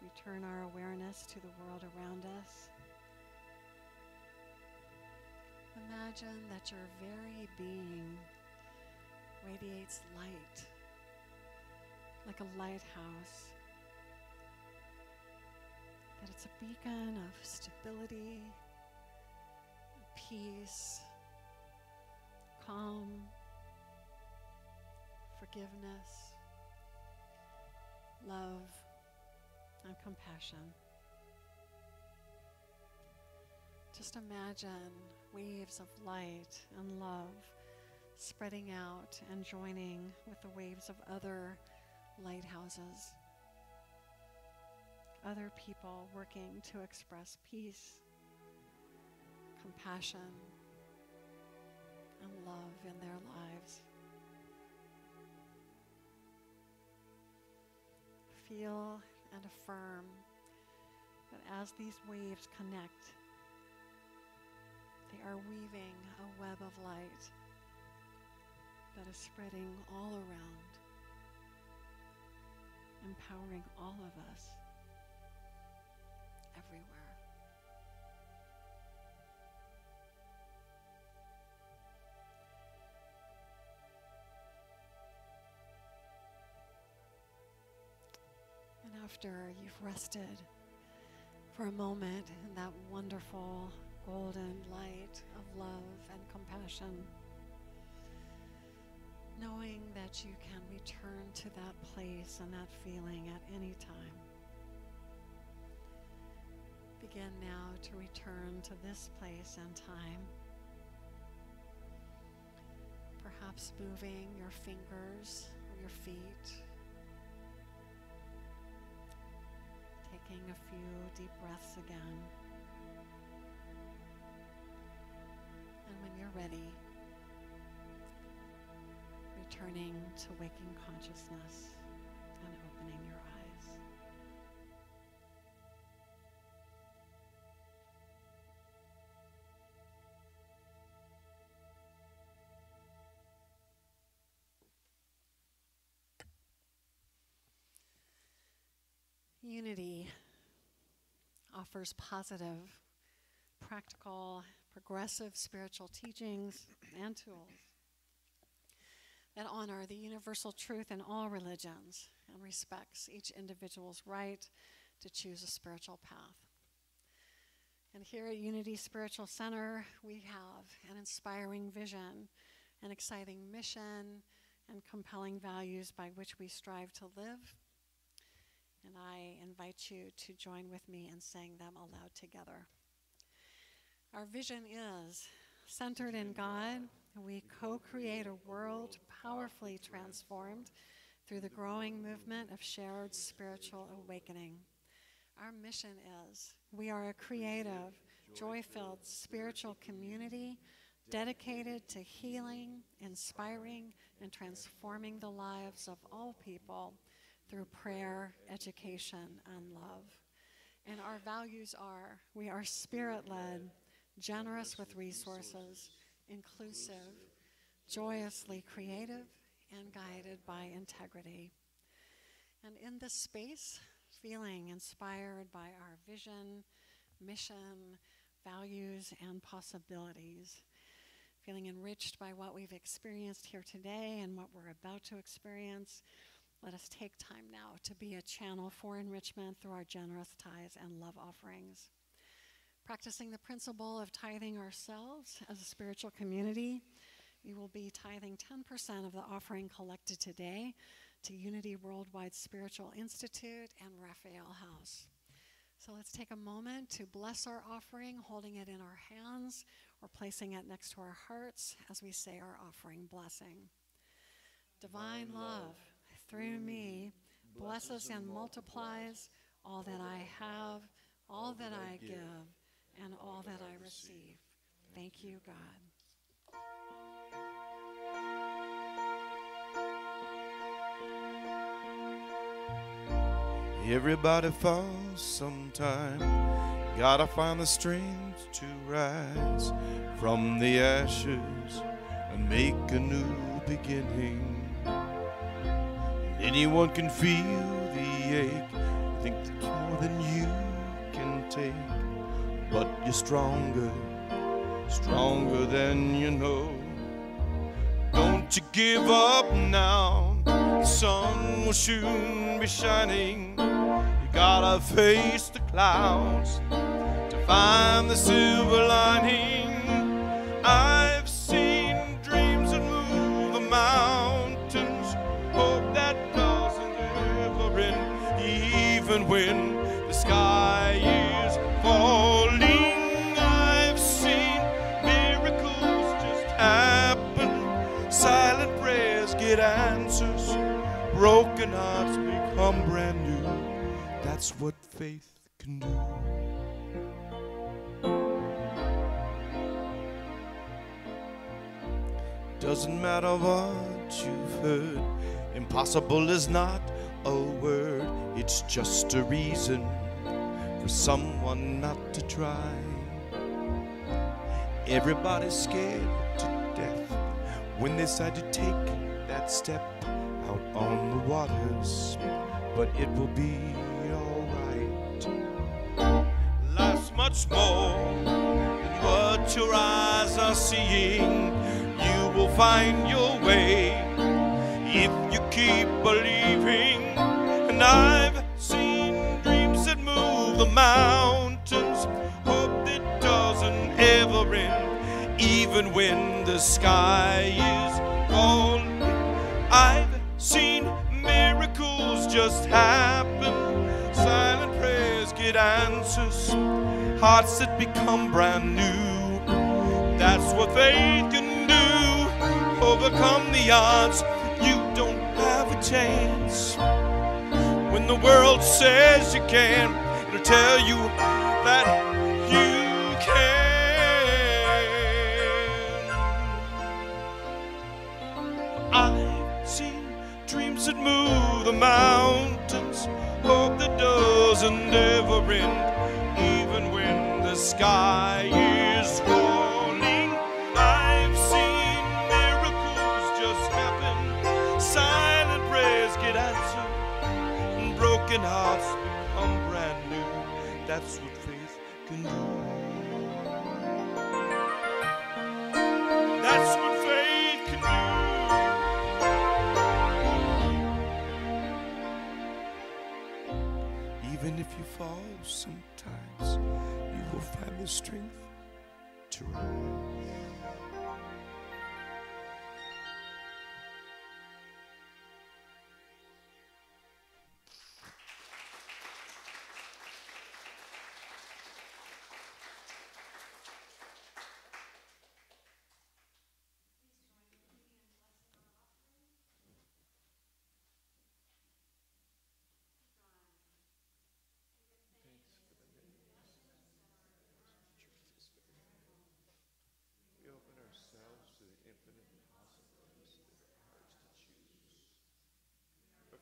return our awareness to the world around us, imagine that your very being radiates light, like a lighthouse, that it's a beacon of stability, peace, calm, forgiveness, love, and compassion. Just imagine waves of light and love spreading out and joining with the waves of other lighthouses, other people working to express peace, compassion, and love in their lives. Feel and affirm that as these waves connect, they are weaving a web of light that is spreading all around, empowering all of us, everywhere. And after you've rested for a moment in that wonderful golden light of love and compassion, knowing that you can return to that place and that feeling at any time, begin now to return to this place and time, perhaps moving your fingers or your feet, taking a few deep breaths again. And when you're ready, returning to waking consciousness and opening your eyes. Unity offers positive, practical, progressive spiritual teachings and tools that honor the universal truth in all religions and respects each individual's right to choose a spiritual path. And here at Unity Spiritual Center, we have an inspiring vision, an exciting mission, and compelling values by which we strive to live. And I invite you to join with me in saying them aloud together. Our vision is centered in God. We co-create a world powerfully transformed through the growing movement of shared spiritual awakening, Our mission is we are a creative, joy-filled spiritual community dedicated to healing, inspiring, and transforming the lives of all people through prayer, education, and love. And our values are, we are spirit-led, generous with resources, inclusive, joyously creative, and guided by integrity. And in this space, feeling inspired by our vision, mission, values, and possibilities, feeling enriched by what we've experienced here today and what we're about to experience, let us take time now to be a channel for enrichment through our generous tithes and love offerings. Practicing the principle of tithing ourselves as a spiritual community, we will be tithing 10% of the offering collected today to Unity Worldwide Spiritual Institute and Raphael House. So let's take a moment to bless our offering, holding it in our hands or placing it next to our hearts as we say our offering blessing. Divine love, through me, blesses and multiplies all that I have, all that I give, and all that I receive. Thank you, God. Everybody falls sometime. Gotta find the strength to rise from the ashes and make a new beginning. Anyone can feel the ache, think it's more than you can take, but you're stronger, stronger than you know. Don't you give up now, the sun will soon be shining. You gotta face the clouds to find the silver lining. I've seen dreams that move the mountains, hope that doesn't ever end, even when the sky is falling. I've seen miracles just happen, silent prayers get answers, broken hearts become brand new. That's what faith can do. Doesn't matter what you've heard, impossible is not a word. It's just a reason for someone not to try. Everybody's scared to death when they decide to take that step out on the waters, but it will be alright. Life's much more than what your eyes are seeing. You will find your way if you keep believing. And I've seen dreams that move the mountains, hope that doesn't ever end, even when the sky is falling. I've seen miracles just happen, silent prayers get answers, hearts that become brand new. That's what faith can do. Overcome the odds, you don't have a chance. When the world says you can, it'll tell you that you can. I've seen dreams that move the mountains, hope that doesn't ever end, even when the sky is falling. I've seen miracles just happen, silent prayers get answered, and broken hearts become brand new. That's what faith can do. That's what faith can do. Even if you fall sometimes, you will find the strength to rise.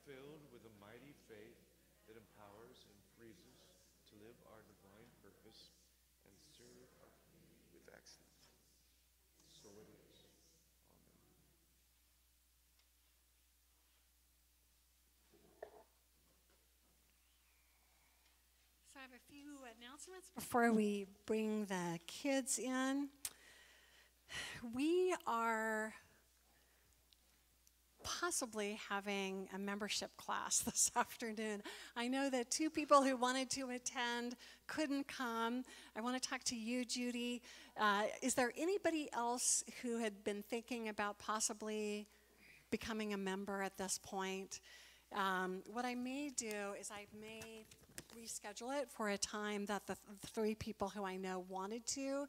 filled with a mighty faith that empowers and frees us to live our divine purpose and serve our community with excellence. So it is. Amen. So I have a few announcements before we bring the kids in. We are possibly having a membership class this afternoon. I know that two people who wanted to attend couldn't come. I want to talk to you, Judy. Is there anybody else who had been thinking about possibly becoming a member at this point? What I may do is I may reschedule it for a time that the three people who I know wanted to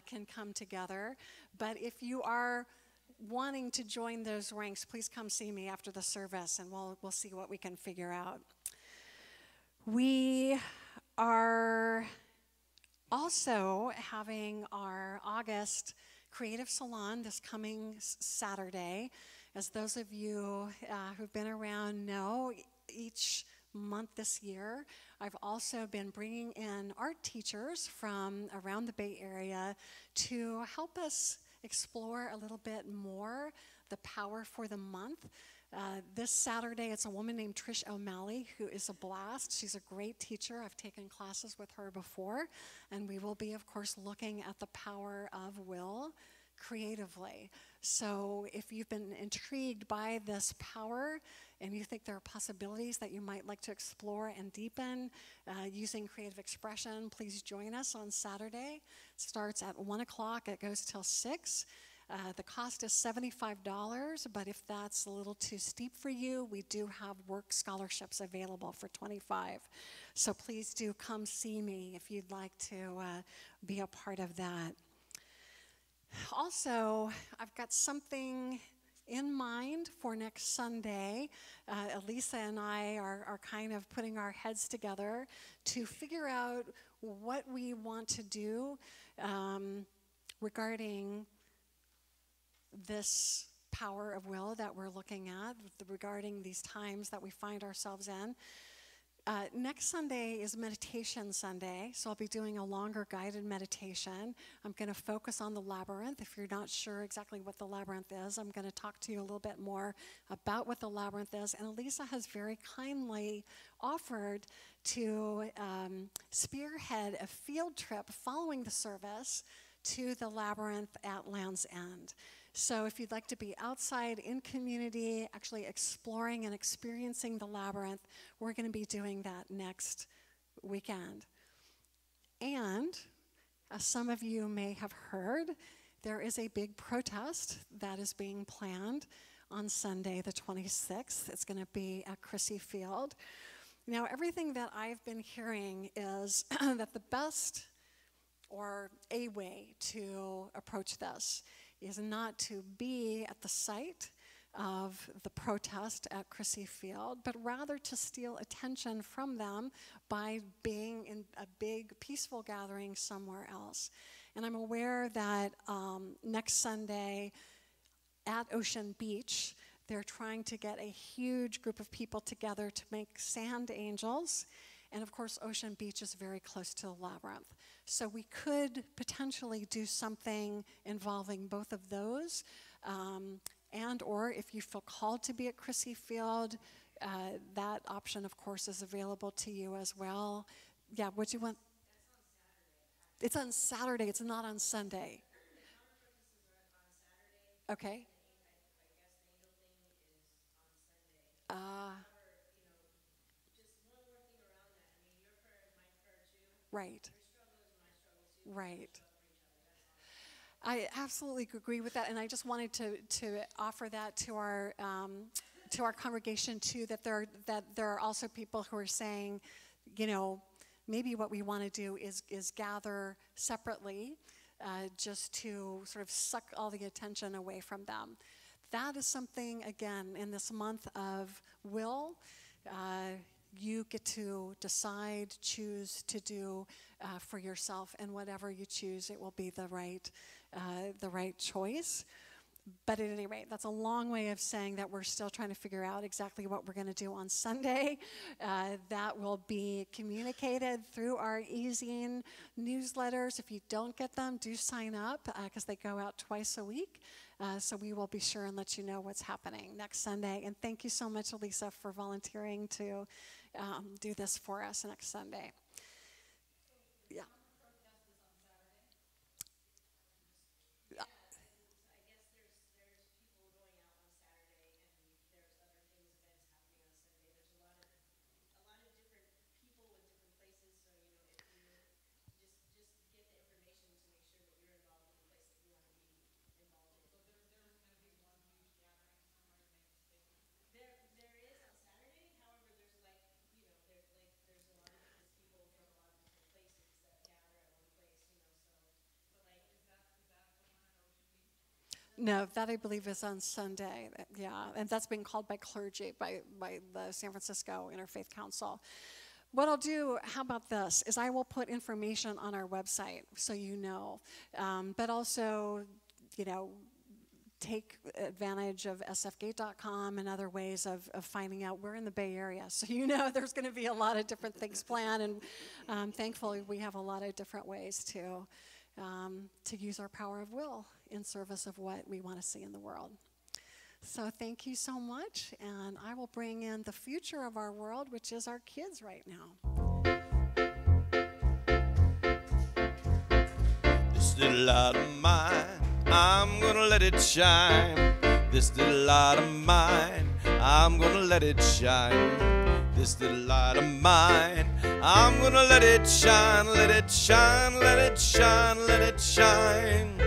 can come together. But if you are wanting to join those ranks, please come see me after the service and we'll see what we can figure out. We are also having our August Creative Salon this coming Saturday. As those of you who've been around know, each month this year, I've also been bringing in art teachers from around the Bay Area to help us explore a little bit more the power for the month. This Saturday, it's a woman named Trish O'Malley who is a blast. She's a great teacher. I've taken classes with her before, and we will be, of course, looking at the power of will creatively. So if you've been intrigued by this power and you think there are possibilities that you might like to explore and deepen using creative expression, please join us on Saturday. It starts at 1 o'clock. It goes till 6. The cost is $75, but if that's a little too steep for you, we do have work scholarships available for $25. So please do come see me if you'd like to be a part of that. Also, I've got something in mind for next Sunday. Elisa and I are kind of putting our heads together to figure out what we want to do regarding this power of will that we're looking at, regarding these times that we find ourselves in. Next Sunday is Meditation Sunday, so I'll be doing a longer guided meditation. I'm going to focus on the labyrinth. If you're not sure exactly what the labyrinth is, I'm going to talk to you a little bit more about what the labyrinth is. And Elisa has very kindly offered to spearhead a field trip following the service to the labyrinth at Land's End. So if you'd like to be outside in community, actually exploring and experiencing the labyrinth, we're going to be doing that next weekend. And as some of you may have heard, there is a big protest that is being planned on Sunday the 26th. It's going to be at Chrissy Field. Now, everything that I've been hearing is that the best or a way to approach this is not to be at the site of the protest at Chrissy Field, but rather to steal attention from them by being in a big peaceful gathering somewhere else. And I'm aware that next Sunday at Ocean Beach, they're trying to get a huge group of people together to make sand angels. And of course, Ocean Beach is very close to the labyrinth. So we could potentially do something involving both of those. And or if you feel called to be at Chrissy Field, that option, of course, is available to you as well. Yeah, what do you want? It's on Saturday. It's not on Sunday. Okay. Right. Right. I absolutely agree with that, and I just wanted to offer that to our congregation too. That there are also people who are saying, maybe what we want to do is gather separately, just to sort of suck all the attention away from them. That is something, again, in this month of will. You get to decide, choose to do for yourself, and whatever you choose, it will be the right choice. But at any rate, that's a long way of saying that we're still trying to figure out exactly what we're going to do on Sunday. That will be communicated through our e-zine newsletters. If you don't get them, do sign up because they go out twice a week. So we will be sure and let you know what's happening next Sunday. And thank you so much, Elisa, for volunteering to do this for us next Sunday. Yeah. No, that I believe is on Sunday. Yeah, and that's being called by clergy, by the San Francisco Interfaith Council. What I'll do, how about this, is I will put information on our website so you know, but also, you know, take advantage of sfgate.com and other ways of finding out. We're in the Bay Area, so you know there's going to be a lot of different things planned, and thankfully we have a lot of different ways to use our power of will in service of what we want to see in the world. So thank you so much, and I will bring in the future of our world, which is our kids right now. This little light of mine, I'm gonna let it shine. This little light of mine, I'm gonna let it shine. This little light of mine, I'm gonna let it shine, let it shine, let it shine, let it shine.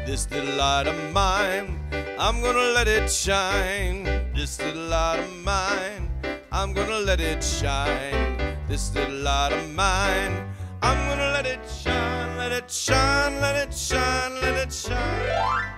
This little light of mine, I'm gonna let it shine. This little light of mine, I'm gonna let it shine. This little light of mine, I'm gonna let it shine, let it shine, let it shine, let it shine.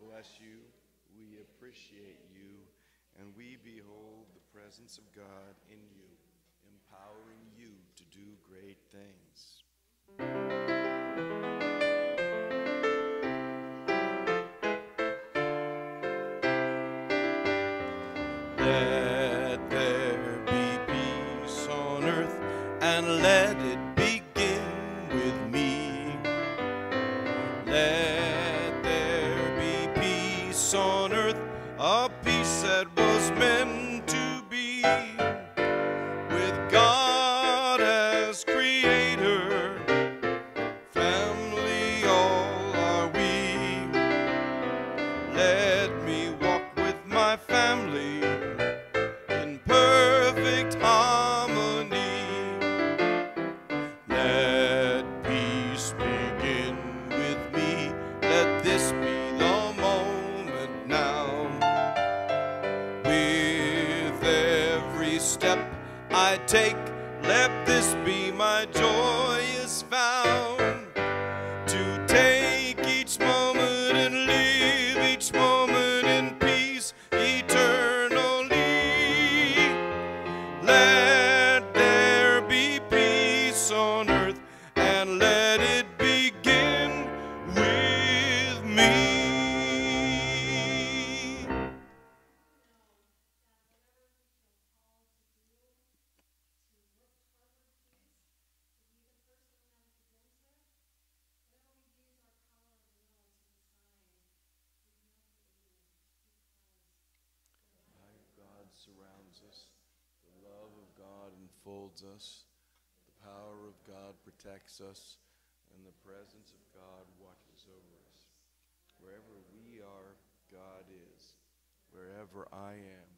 Bless you, we appreciate you, and we behold the presence of God in you, empowering you to do great things. Let there be peace on earth, and let it begin with me. Let on earth, a peace that was meant to be, with God as creator, family all are we. Let me walk with my family, surrounds us. The love of God enfolds us. The power of God protects us. And the presence of God watches over us. Wherever we are, God is. Wherever I am,